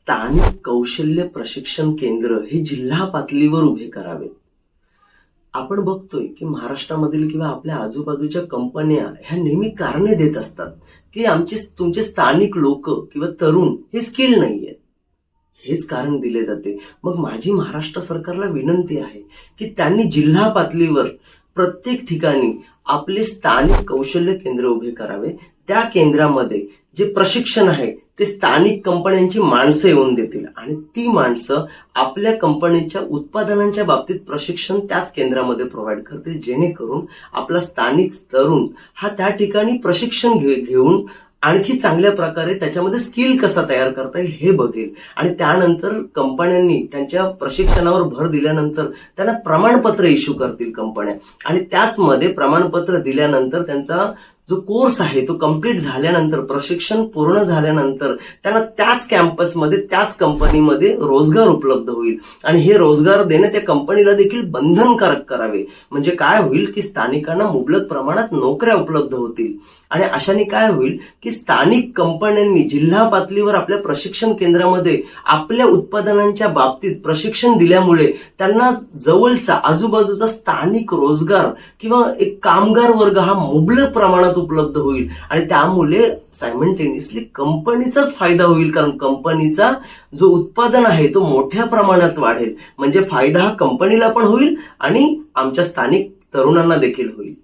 स्थानिक कौशल्य प्रशिक्षण केंद्र हे जिल्हा पातळीवर उभे करावेत. आपण बघतोय की महाराष्ट्रामधील किंवा आपल्या आजूबाजूच्या कंपन्या ह्या नेहमी कारणे देत असतात की तुमचे स्थानिक लोक किंवा तरुण हे स्किल नाहीयेत. हेच कारण दिले जाते. मग माझी महाराष्ट्र सरकारला विनंती आहे की त्यांनी जिल्हा पातळीवर प्रत्येक ठिकाणी आपले स्थानिक कौशल्य केंद्र उभे करावे. त्या केंद्रामध्ये जे प्रशिक्षण आहे ते स्थानिक कंपन्यांची माणसं येऊन देतील आणि ती माणसं आपल्या कंपनीच्या उत्पादनांच्या बाबतीत प्रशिक्षण त्याच केंद्रामध्ये प्रोव्हाइड करतील, जेणेकरून आपला स्थानिक तरुण हा त्या ठिकाणी प्रशिक्षण घेऊन आणखी चांगल्या प्रकारे त्याच्यामध्ये स्किल कसा तयार करता येईल हे बघेल. आणि त्यानंतर कंपन्यांनी त्यांच्या प्रशिक्षणावर भर दिल्यानंतर त्यांना प्रमाणपत्र इश्यू करतील कंपन्या, आणि त्याचमध्ये प्रमाणपत्र दिल्यानंतर त्यांचा जो कोर्स आहे तो कम्प्लीट झाल्यानंतर, प्रशिक्षण पूर्ण झाल्यानंतर त्यांना त्याच कॅम्पसमध्ये त्याच कंपनीमध्ये रोजगार उपलब्ध होईल. आणि हे रोजगार देणे त्या कंपनीला देखील बंधनकारक करावे. म्हणजे काय होईल की स्थानिकांना मुबलक प्रमाणात नोकऱ्या उपलब्ध होतील. आणि अशाने काय होईल की स्थानिक कंपन्यांनी जिल्हा पातळीवर आपल्या प्रशिक्षण केंद्रामध्ये आपल्या उत्पादनांच्या बाबतीत प्रशिक्षण दिल्यामुळे त्यांना जवळचा आजूबाजूचा स्थानिक रोजगार किंवा एक कामगार वर्ग हा मुबलक प्रमाणात उपलब्ध होईल. आणि त्यामुळे सायमल्टेनियसली कंपनीचाच फायदा होईल, कारण कंपनीचा जो उत्पादन आहे तो मोठ्या प्रमाणात वाढेल. म्हणजे फायदा हा कंपनीला पण होईल आणि आमच्या स्थानिक तरुणांना देखील होईल.